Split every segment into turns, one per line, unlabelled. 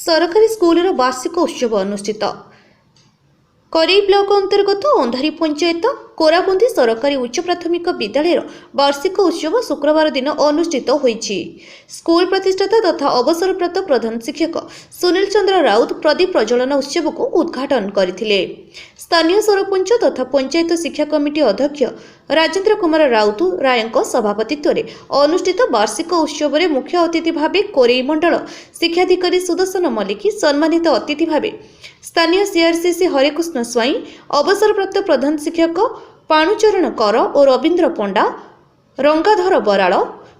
सरकारी स्कूल वार्षिक उत्सव अनुष्ठित करेई ब्लॉक अंतर्गत अंधारी पंचायत कोराबंदी सरकारी उच्च प्राथमिक विद्यालय वार्षिक उत्सव शुक्रवार दिन अनुष्ठित होईछि। स्कूल प्रतिष्ठाता तथा अवसरप्राप्त प्रधान शिक्षक सुनील चंद्र राउत प्रदीप प्रज्वलन उत्सव को उद्घाटन करथिले। स्थानीय सरपंच तथा पंचायत शिक्षा कमिटी अध्यक्ष राजेंद्र कुमार राउत रायଙ୍କ सभापतित्व अनुष्ठित वार्षिक उत्सव में मुख्य अतिथि भाव कोरेई मंडल शिक्षाधिकारी सुदर्शन मल्लिक, सम्मानित अतिथि भाव स्थानीय सीआरसीसी हरेकृष्ण स्वाई, अवसरप्राप्त प्रधान शिक्षक पाणुचरण कर और रवींद्र पंडा, रंगाधर बराड़,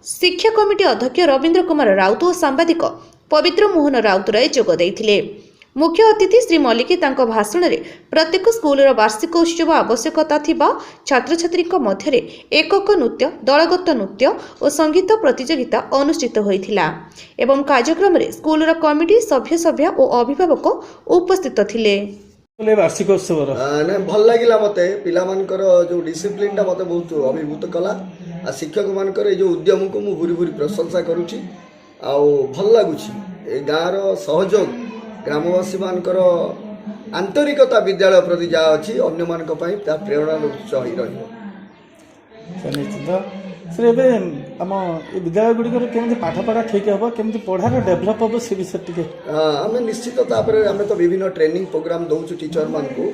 शिक्षा कमिटी अध्यक्ष रवींद्र कुमार राउत और सांबादिक पवित्र मोहन राउतराय जोग देइथिले। मुख्य अतिथि श्री मल्लिक तांको भाषण में प्रत्येक स्कूल वार्षिक उत्सव आवश्यकता थिबा छात्र छात्री मध्य एकक नृत्य, दलगत नृत्य और संगीत प्रतियोगिता अनुष्ठित होइथिला एवं कार्यक्रम में स्कूल कमिटी सभ्य और अभिभावक उपस्थित थिले।
वार्षिक उत्सव
भल लगिला मते पिला मानकर जो डिसिप्लिन टा मते बहुत अभिभूत कला आ शिक्षक मानकर जो उद्यम को मु भूरी भूरी प्रशंसा करूची आ भल लागुची ए गाँव सहयोग ग्रामवासी मानकर आंतरिकता विद्यालय प्रति जहाँ अच्छी अन्य मान प्रेरणा उत्स
निश्चित आम विद्यालय गुड़िक केमती पाठ पढ़ा ठीक हम केमती पढ़ार डेभलप हम से विषय टे
आम निश्चित आम तो विभिन्न ट्रेनिंग प्रोग्राम दौचु टीचर मान को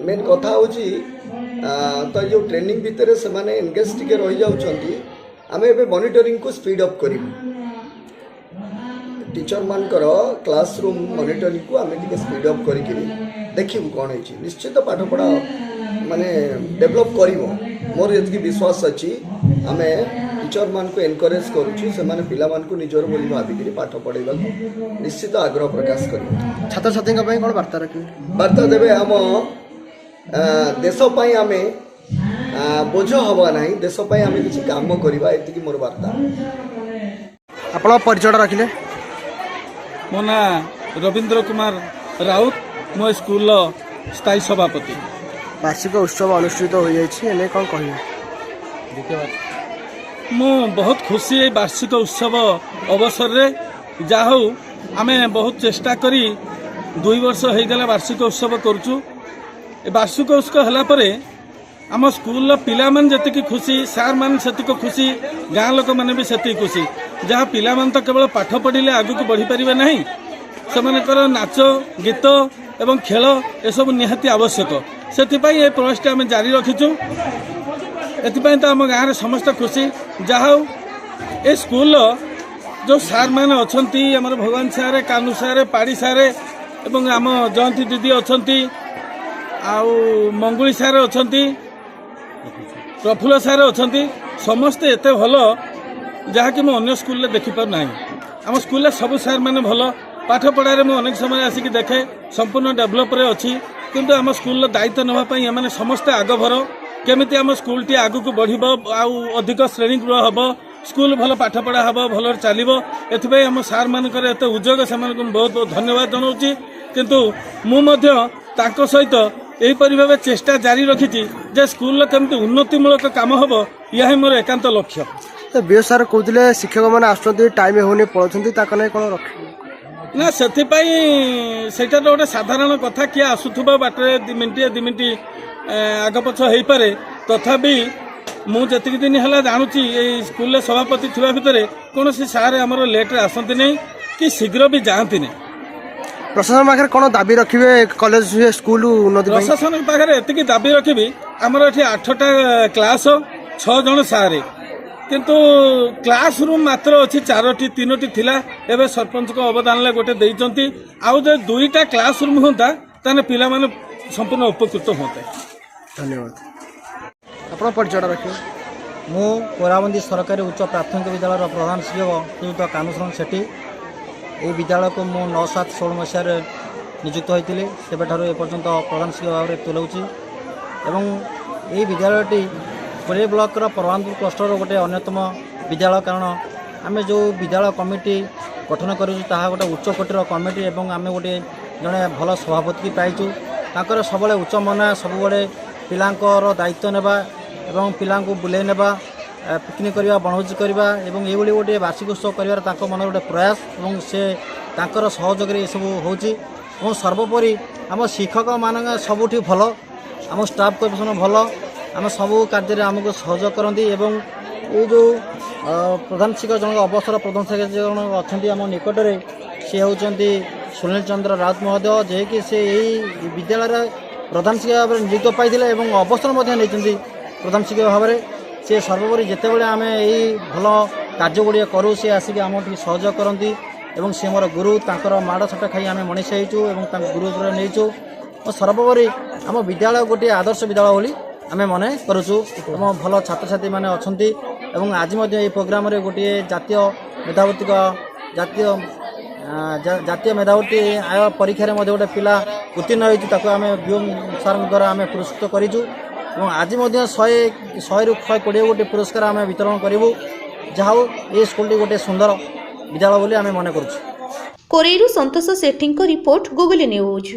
मेन कथा हूँ तो जो ट्रेनिंग भितर से माने एंगेज टिके रही जाउछंती आमे एबे मॉनिटरिंग को स्पीड अप करिबु टीचर मानकर क्लासरूम मॉनिटरिंग को आमे टिके स्पीड अप करिकि देखिबु कोन होइछि निश्चित पाठ पढ़ा माने डेवलप करिवो मोर एतकी विश्वास अछि आमे टीचर मान को एनकरेज करूछु से माने पिला मान को निजर बोली भाबिकि पाठ पढ़ाइबा निश्चित आग्रह प्रकाश करिवो
छात्र छात्री पई कोन वार्ता रखिबे
वार्ता देबे हम देश पई आमे बोझ हवा नाही देश पई आमे किछि काम करबा एतकी मोर वार्ता।
आपण परिचय रखिले
मो ना रवींद्र कुमार राउत मो स्कूल स्थायी सभापति।
वार्षिक उत्सव अनुष्ठित हो जाए कौन कह
मु बहुत खुशी वार्षिक उत्सव अवसर रे जा हूँ आम बहुत चेष्टा करी 2 वर्ष हो गला वार्षिक उत्सव करुचु। वार्षिक उत्सव है आम स्कूल पिला मन जति खुशी सार मान से खुशी गाँ लोक मैंने भी से खुशी जहाँ पिला मन तो केवल पाठ पढ़िले आगु बढ़ी पारे ना से नाच गीत एवं खेल एसबू निहाती आवश्यक से प्रयास आम जारी रखीचु। एपाई तो आम गाँव समस्त खुशी जहा ए स्कूल जो सार मैंने अच्छा आम भगवान सारे कानू सारे पाड़ी सारे एवं आम जयंती दीदी अच्छा आउ मंगुली सारे अच्छा प्रफुल्ल सारे अच्छा समस्ते एत भल जहाँकि मैं अन्य स्कूल देखिपार ना आम स्कूल सब सार मैंने भल पाठ पढ़ारे मुझे अनेक समय आसिक देखे संपूर्ण डेभलप अच्छी किंतु आम स्कूल दायित्व नापी एम समस्ते आगभर केमिति आम स्कूल टी आगु को बढ़ अधिक श्रेणी गृह हम स्कूल भल पाठ पढ़ा हम भल चलो एथि आम सार मानकर एत उद्योग से बहुत बहुत धन्यवाद जनाऊँगी किंतु मु सहित यहीपरि भाव चेष्टा जारी रखी जे स्कूल केमती उन्नतिमूलक काम हम यह मोर एकांत लक्ष्य।
बी सार कहते शिक्षक मैंने आस टाइम होने पढ़ाते कौन रख
ना से तो गोटे साधारण कथा किए आसुवा बाटर 2 मिनिट आग पछ हो पारे तथापि मुझे दिन है जानूची स्कूल सभापति थी भितर कौन सार आमर लेट्रे आसती नहीं कि शीघ्र भी जाती नहीं।
प्रशासन पाखे कौन दाबी रखिए कॉलेज स्कूल उन्नति
प्रशासन पाखे एति दाबी रखी आमर ये 8टा क्लास 6 जन सारे किंतु क्लास रूम मात्र अच्छी 4टी 3टी थिला एवं सरपंच को अवदान गोटे देइचंती आउ जो 2टा क्लास रूम होता ताने पिला माने संपूर्ण उपकृत होते।
धन्यवाद। आपण परिचय रखिए
मु कोराबंदी सरकारी उच्च प्राथमिक विद्यालय प्रधान शिक्षक श्रीयुक्त कानुशरण सेठी ये विद्यालय को मु 9/7/16 मसीह नियुक्त होती से एपर्यंत प्रधान शिक्षक भाव में तुलाऊँगी एवं ये विद्यालयटी कोरेई ब्लॉक परवानपुर क्लस्टर गोटे अन्यतम विद्यालय कारण आम जो विद्यालय कमिटी गठन करा गोटे उच्च कोटीर कमिटी एवं आम गोटे जड़े भल सभापति पाइचु तांकर सब उच्च मना सब पिलांकर दायित्व नेबा एवं पिलांको बुले नेबा ପିକନିକ୍ କରିବା ବଣଭୋଜି କରିବା ଏବଂ ଏଇଭଳି ଗୋଟିଏ ବାର୍ଷିକ ଉତ୍ସବ କରିବାର ତାଙ୍କ ମନରେ ଗୋଟେ ପ୍ରୟାସ ଏବଂ ସେ ତାଙ୍କର ସହଯୋଗରେ ଏସବୁ ହେଉଛି ଏବଂ ସର୍ବୋପରି ଆମ ଶିକ୍ଷକମାନଙ୍କ ସବୁଠି ଭଲ ଆମ ଷ୍ଟାଫ୍ କର୍ପୋରେସନ୍ ଭଲ ଆମେ ସବୁ କାର୍ଯ୍ୟରେ ଆମକୁ ସହଯୋଗ କରନ୍ତି ଏବଂ ଏଇ ଯେଉଁ ପ୍ରଧାନ ଶିକ୍ଷକ ଜଣକ ଅବସର ପ୍ରଧାନ ଶିକ୍ଷକ ଜଣ ଅଛନ୍ତି ଆମ ନିକଟରେ ସେ ହେଉଛନ୍ତି ସୁନୀଲ ଚନ୍ଦ୍ର ରାଉତ ମହୋଦୟ ଯିଏକି ସେ ଏହି ବିଦ୍ୟାଳୟରେ ପ୍ରଧାନ ଶିକ୍ଷକ ଭାବରେ ନିଯୁକ୍ତ ପାଇଥିଲେ ଏବଂ ଅବସର ମଧ୍ୟ ନେଇଛନ୍ତି ପ୍ରଧାନ ଶିକ୍ଷକ ଭାବରେ ସେ ସର୍ବୋପରି ଯେତେବେଳେ ଆମେ ଏହି ଭଲ କାର୍ଯ୍ୟଗୁଡ଼ିକ କରୁ ସେ ଆସିକି ଆମକୁ ସହଯୋଗ କରନ୍ତି ଏବଂ ସେ ମୋର ଗୁରୁ ତାଙ୍କର ମାଡ଼ ଛାଟ ଖାଇ ଆମେ ମଣିଷ ହେଇଛୁ ଏବଂ ତାଙ୍କ ଗୁରୁ ଉପରେ ନେଇଛୁ ଓ ସର୍ବୋପରି ଆମ ବିଦ୍ୟାଳୟ ଗୋଟିଏ ଆଦର୍ଶ ବିଦ୍ୟାଳୟ ବୋଲି ଆମେ ମନେ କରୁଛୁ ଏବଂ ଭଲ ଛାତ୍ରଛାତ୍ରୀମାନେ ଅଛନ୍ତି ଏବଂ ଆଜି ମଧ୍ୟ ଏହି ପ୍ରୋଗ୍ରାମରେ ଗୋଟିଏ ଜାତୀୟ ମେଧାବୃତ୍ତିକ ଜାତୀୟ ମେଧାବୃତ୍ତି ଆୟ ପରୀକ୍ଷାରେ ମଧ୍ୟ ଗୋଟେ ପିଲା ଉତ୍ତୀର୍ଣ୍ଣ ହୋଇଛି ତାକୁ ଆମେ ବିଓମ୍ ସାର୍ଙ୍କ ଦ୍ୱାରା ଆମେ ପୁରସ୍କୃତ କରିଛୁ ଏବଂ ଆଜି ମଧ୍ୟ 100ରୁ 120 ଗୋଟି ପୁରସ୍କାର ଆମେ ବିତରଣ କରିବୁ ଯାହା ହେଉ ଏ ସ୍କୁଲଟି ଗୋଟିଏ ସୁନ୍ଦର ବିଦ୍ୟାଳୟ ବୋଲି ଆମେ ମନେ କରୁଛୁ।
କୋରେଇରୁ ସନ୍ତୋଷ ସେଠୀଙ୍କ ରିପୋର୍ଟ ଗୁଗଲି ନ୍ୟୁଜ୍।